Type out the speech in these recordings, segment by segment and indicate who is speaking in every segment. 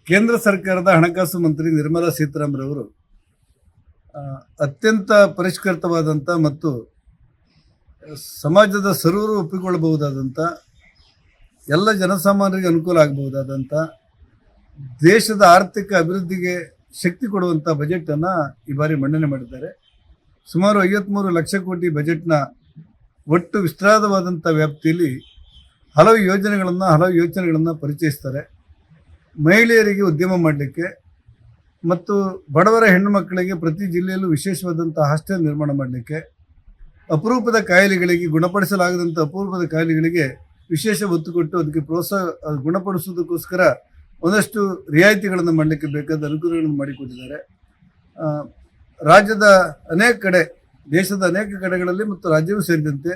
Speaker 1: ಕೇಂದ್ರ ಸರ್ಕಾರದ ಹಣಕಾಸು ಮಂತ್ರಿ ನಿರ್ಮಲಾ ಸೀತಾರಾಮನ್ ಅವರು ಅತ್ಯಂತ ಪರಿಷ್ಕೃತವಾದಂಥ ಮತ್ತು ಸಮಾಜದ ಸರ್ವರು ಒಪ್ಪಿಕೊಳ್ಳಬಹುದಾದಂಥ ಎಲ್ಲ ಜನಸಾಮಾನ್ಯರಿಗೆ ಅನುಕೂಲ ಆಗಬಹುದಾದಂಥ ದೇಶದ ಆರ್ಥಿಕ ಅಭಿವೃದ್ಧಿಗೆ ಶಕ್ತಿ ಕೊಡುವಂಥ ಬಜೆಟನ್ನು ಈ ಬಾರಿ ಮಂಡನೆ ಮಾಡಿದ್ದಾರೆ. ಸುಮಾರು 53 ಲಕ್ಷ ಕೋಟಿ ಬಜೆಟ್ನ ಒಟ್ಟು ವಿಸ್ತಾರವಾದಂಥ ವ್ಯಾಪ್ತಿಯಲ್ಲಿ ಹಲವು ಯೋಜನೆಗಳನ್ನು ಪರಿಚಯಿಸ್ತಾರೆ. ಮಹಿಳೆಯರಿಗೆ ಉದ್ಯಮ ಮಾಡಲಿಕ್ಕೆ ಮತ್ತು ಬಡವರ ಹೆಣ್ಣು ಮಕ್ಕಳಿಗೆ ಪ್ರತಿ ಜಿಲ್ಲೆಯಲ್ಲೂ ವಿಶೇಷವಾದಂಥ ಹಾಸ್ಟೆಲ್ ನಿರ್ಮಾಣ ಮಾಡಲಿಕ್ಕೆ, ಅಪರೂಪದ ಕಾಯಿಲೆಗಳಿಗೆ ಗುಣಪಡಿಸಲಾಗದಂಥ ಅಪರೂಪದ ಕಾಯಿಲೆಗಳಿಗೆ ವಿಶೇಷ ಒತ್ತು ಕೊಟ್ಟು ಅದಕ್ಕೆ ಪ್ರೋತ್ಸಾಹ ಗುಣಪಡಿಸೋದಕ್ಕೋಸ್ಕರ ಒಂದಷ್ಟು ರಿಯಾಯಿತಿಗಳನ್ನು ಮಾಡಲಿಕ್ಕೆ ಬೇಕಾದ ಅನುಕೂಲಗಳನ್ನು ಮಾಡಿಕೊಟ್ಟಿದ್ದಾರೆ. ರಾಜ್ಯದ ಅನೇಕ ಕಡೆ, ದೇಶದ ಅನೇಕ ಕಡೆಗಳಲ್ಲಿ ಮತ್ತು ರಾಜ್ಯವೂ ಸೇರಿದಂತೆ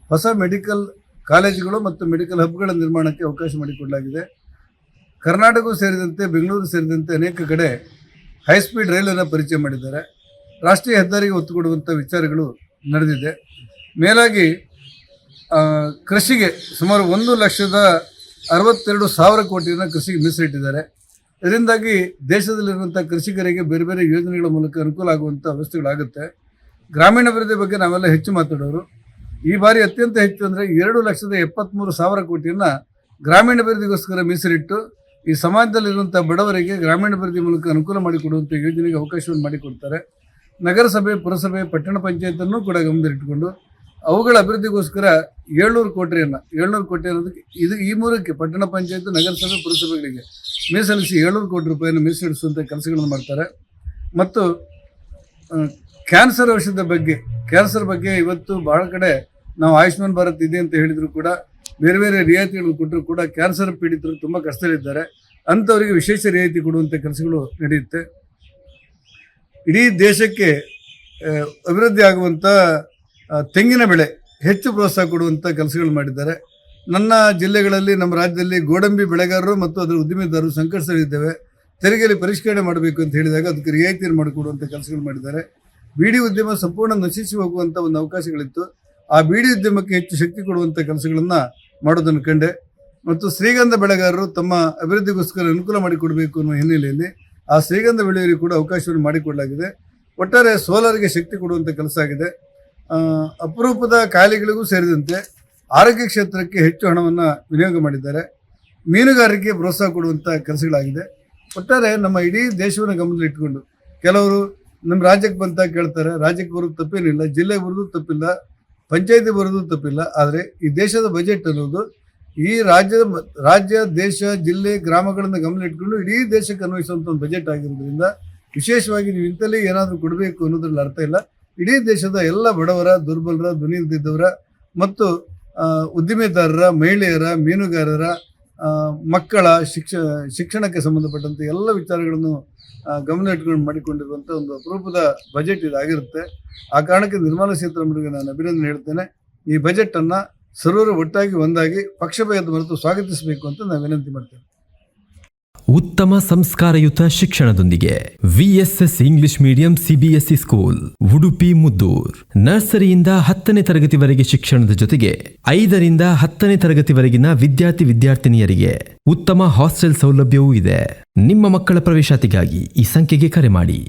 Speaker 1: ಹೊಸ ಮೆಡಿಕಲ್ ಕಾಲೇಜುಗಳು ಮತ್ತು ಮೆಡಿಕಲ್ ಹಬ್ಗಳ ನಿರ್ಮಾಣಕ್ಕೆ ಅವಕಾಶ ಮಾಡಿಕೊಡಲಾಗಿದೆ. ಕರ್ನಾಟಕವೂ ಸೇರಿದಂತೆ ಬೆಂಗಳೂರು ಸೇರಿದಂತೆ ಅನೇಕ ಕಡೆ ಹೈಸ್ಪೀಡ್ ರೈಲನ್ನು ಪರಿಚಯ ಮಾಡಿದ್ದಾರೆ. ರಾಷ್ಟ್ರೀಯ ಹೆದ್ದಾರಿಗೆ ಒತ್ತು ಕೊಡುವಂಥ ವಿಚಾರಗಳು ನಡೆದಿದೆ. ಮೇಲಾಗಿ ಕೃಷಿಗೆ ಸುಮಾರು 1,62,000 ಕೋಟಿಯನ್ನು ಕೃಷಿಗೆ ಮೀಸಲಿಟ್ಟಿದ್ದಾರೆ. ಇದರಿಂದಾಗಿ ದೇಶದಲ್ಲಿರುವಂಥ ಕೃಷಿಕರಿಗೆ ಬೇರೆ ಬೇರೆ ಯೋಜನೆಗಳ ಮೂಲಕ ಅನುಕೂಲ ಆಗುವಂಥ ವ್ಯವಸ್ಥೆಗಳಾಗುತ್ತೆ. ಗ್ರಾಮೀಣಾಭಿವೃದ್ಧಿ ಬಗ್ಗೆ ನಾವೆಲ್ಲ ಹೆಚ್ಚು ಮಾತಾಡೋರು. ಈ ಬಾರಿ ಅತ್ಯಂತ ಹೆಚ್ಚು ಅಂದರೆ 2,73,000 ಕೋಟಿಯನ್ನು ಗ್ರಾಮೀಣಾಭಿವೃದ್ಧಿಗೋಸ್ಕರ ಮೀಸಲಿಟ್ಟು ಈ ಸಮಾಜದಲ್ಲಿರುವಂಥ ಬಡವರಿಗೆ ಗ್ರಾಮೀಣಾಭಿವೃದ್ಧಿ ಮೂಲಕ ಅನುಕೂಲ ಮಾಡಿಕೊಡುವಂಥ ಯೋಜನೆಗೆ ಅವಕಾಶವನ್ನು ಮಾಡಿಕೊಡ್ತಾರೆ. ನಗರಸಭೆ, ಪುರಸಭೆ, ಪಟ್ಟಣ ಪಂಚಾಯತನ್ನು ಕೂಡ ಗಮನದಲ್ಲಿಟ್ಟುಕೊಂಡು ಅವುಗಳ ಅಭಿವೃದ್ಧಿಗೋಸ್ಕರ 700 ಕೋಟಿ ಅನ್ನೋದಕ್ಕೆ ಈ ಮೂರಕ್ಕೆ ಪಟ್ಟಣ ಪಂಚಾಯತ್, ನಗರಸಭೆ, ಪುರಸಭೆಗಳಿಗೆ ಮೀಸಲಿಸಿ 700 ಕೋಟಿ ರೂಪಾಯಿಯನ್ನು ಮೀಸಲಿಡಿಸುವಂಥ ಕೆಲಸಗಳನ್ನು ಮಾಡ್ತಾರೆ. ಮತ್ತು ಕ್ಯಾನ್ಸರ್ ಔಷಧ ಬಗ್ಗೆ ಇವತ್ತು ಬಹಳ ಕಡೆ ನಾವು ಆಯುಷ್ಮಾನ್ ಭಾರತ್ ಇದೆ ಅಂತ ಹೇಳಿದ್ರು ಕೂಡ ಬೇರೆ ಬೇರೆ ರಿಯಾಯಿತಿಗಳನ್ನು ಕೊಟ್ಟರು ಕೂಡ ಕ್ಯಾನ್ಸರ್ ಪೀಡಿತರು ತುಂಬ ಕಷ್ಟದಲ್ಲಿದ್ದಾರೆ. ಅಂಥವರಿಗೆ ವಿಶೇಷ ರಿಯಾಯಿತಿ ಕೊಡುವಂಥ ಕೆಲಸಗಳು ನಡೆಯುತ್ತೆ. ಇಡೀ ದೇಶಕ್ಕೆ ಅಭಿವೃದ್ಧಿ ಆಗುವಂಥ ತೆಂಗಿನ ಬೆಳೆ ಹೆಚ್ಚು ಪ್ರೋತ್ಸಾಹ ಕೊಡುವಂಥ ಕೆಲಸಗಳು ಮಾಡಿದ್ದಾರೆ. ನನ್ನ ಜಿಲ್ಲೆಗಳಲ್ಲಿ, ನಮ್ಮ ರಾಜ್ಯದಲ್ಲಿ ಗೋಡಂಬಿ ಬೆಳೆಗಾರರು ಮತ್ತು ಅದರ ಉದ್ದಿಮೆದಾರರು ಸಂಕಷ್ಟದಲ್ಲಿದ್ದೇವೆ. ತೆರಿಗೆಯಲ್ಲಿ ಪರಿಷ್ಕರಣೆ ಮಾಡಬೇಕು ಅಂತ ಹೇಳಿದಾಗ ಅದಕ್ಕೆ ರಿಯಾಯಿತಿಯನ್ನು ಮಾಡಿಕೊಡುವಂಥ ಕೆಲಸಗಳು ಮಾಡಿದ್ದಾರೆ. ಬೀಡಿ ಉದ್ಯಮ ಸಂಪೂರ್ಣ ನಶಿಸಿ ಹೋಗುವಂಥ ಒಂದು ಅವಕಾಶಗಳಿತ್ತು. ಆ ಬೀಡಿ ಉದ್ಯಮಕ್ಕೆ ಹೆಚ್ಚು ಶಕ್ತಿ ಕೊಡುವಂಥ ಕೆಲಸಗಳನ್ನು ಮಾಡೋದನ್ನು ಕಂಡೆ. ಮತ್ತು ಶ್ರೀಗಂಧ ಬೆಳೆಗಾರರು ತಮ್ಮ ಅಭಿವೃದ್ಧಿಗೋಸ್ಕರ ಅನುಕೂಲ ಮಾಡಿಕೊಡಬೇಕು ಅನ್ನೋ ಹಿನ್ನೆಲೆಯಲ್ಲಿ ಆ ಶ್ರೀಗಂಧ ಬೆಳೆಯವರಿಗೆ ಕೂಡ ಅವಕಾಶವನ್ನು ಮಾಡಿಕೊಡಲಾಗಿದೆ. ಒಟ್ಟಾರೆ ಸೋಲಾರ್ಗೆ ಶಕ್ತಿ ಕೊಡುವಂಥ ಕೆಲಸ ಆಗಿದೆ. ಅಪರೂಪದ ಕಾಯಿಲೆಗಳಿಗೂ ಸೇರಿದಂತೆ ಆರೋಗ್ಯ ಕ್ಷೇತ್ರಕ್ಕೆ ಹೆಚ್ಚು ಹಣವನ್ನು ವಿನಿಯೋಗ ಮಾಡಿದ್ದಾರೆ. ಮೀನುಗಾರಿಕೆ ಪ್ರೋತ್ಸಾಹ ಕೊಡುವಂಥ ಕೆಲಸಗಳಾಗಿದೆ. ಒಟ್ಟಾರೆ ನಮ್ಮ ಇಡೀ ದೇಶವನ್ನು ಗಮನದಲ್ಲಿಟ್ಟುಕೊಂಡು ಕೆಲವರು ನಮ್ಮ ರಾಜ್ಯಕ್ಕೆ ಬಂತ ಕೇಳ್ತಾರೆ. ರಾಜ್ಯಕ್ಕೆ ಬರೋದು ತಪ್ಪೇನಿಲ್ಲ, ಜಿಲ್ಲೆಗೆ ಬರೋದು ತಪ್ಪಿಲ್ಲ, ಪಂಚಾಯತಿ ಬರೋದು ತಪ್ಪಿಲ್ಲ. ಆದರೆ ಈ ದೇಶದ ಬಜೆಟ್ ಅನ್ನೋದು ಈ ರಾಜ್ಯ, ದೇಶ, ಜಿಲ್ಲೆ, ಗ್ರಾಮಗಳನ್ನು ಗಮನ ಇಟ್ಕೊಂಡು ಇಡೀ ದೇಶಕ್ಕೆ ಅನ್ವಯಿಸುವಂಥ ಒಂದು ಬಜೆಟ್ ಆಗಿರೋದ್ರಿಂದ ವಿಶೇಷವಾಗಿ ನೀವು ಇಂಥಲ್ಲಿ ಏನಾದರೂ ಕೊಡಬೇಕು ಅನ್ನೋದ್ರಲ್ಲಿ ಅರ್ಥ ಇಲ್ಲ. ಇಡೀ ದೇಶದ ಎಲ್ಲ ಬಡವರ, ದುರ್ಬಲರ, ಧ್ವನಿ ಇಲ್ದಿದ್ದವರ ಮತ್ತು ಉದ್ದಿಮೆದಾರರ, ಮಹಿಳೆಯರ, ಮೀನುಗಾರರ, ಮಕ್ಕಳ ಶಿಕ್ಷಣಕ್ಕೆ ಸಂಬಂಧಪಟ್ಟಂತೆ ಎಲ್ಲ ವಿಚಾರಗಳನ್ನು ಗಮನ ಇಟ್ಕೊಂಡು ಮಾಡಿಕೊಂಡಿರುವಂಥ ಒಂದು ಅಪರೂಪದ ಬಜೆಟ್ ಇದಾಗಿರುತ್ತೆ. ಆ ಕಾರಣಕ್ಕೆ ನಿರ್ಮಲಾ ಸೀತಾರಾಮನ್ಗೆ ನಾನು ಅಭಿನಂದನೆ ಹೇಳ್ತೇನೆ. ಈ ಬಜೆಟನ್ನು ಸರ್ವರು ಒಟ್ಟಾಗಿ ಒಂದಾಗಿ ಪಕ್ಷಭೇದ ಮರೆತು ಸ್ವಾಗತಿಸಬೇಕು ಅಂತ ನಾನು ವಿನಂತಿ ಮಾಡ್ತೇನೆ.
Speaker 2: ಉತ್ತಮ ಸಂಸ್ಕಾರಯುತ ಶಿಕ್ಷಣದೊಂದಿಗೆ VSS English medium CBSE school, Udupi, Muddur. ನರ್ಸರಿಯಿಂದ 10ನೇ ತರಗತಿವರೆಗೆ ಶಿಕ್ಷಣದ ಜೊತೆಗೆ 5ರಿಂದ 10ನೇ ತರಗತಿವರೆಗಿನ ವಿದ್ಯಾರ್ಥಿನಿಯರಿಗೆ ಉತ್ತಮ ಹಾಸ್ಟೆಲ್ ಸೌಲಭ್ಯವೂ ಇದೆ. ನಿಮ್ಮ ಮಕ್ಕಳ ಪ್ರವೇಶಾತಿಗಾಗಿ ಈ ಸಂಖ್ಯೆಗೆ ಕರೆ ಮಾಡಿ.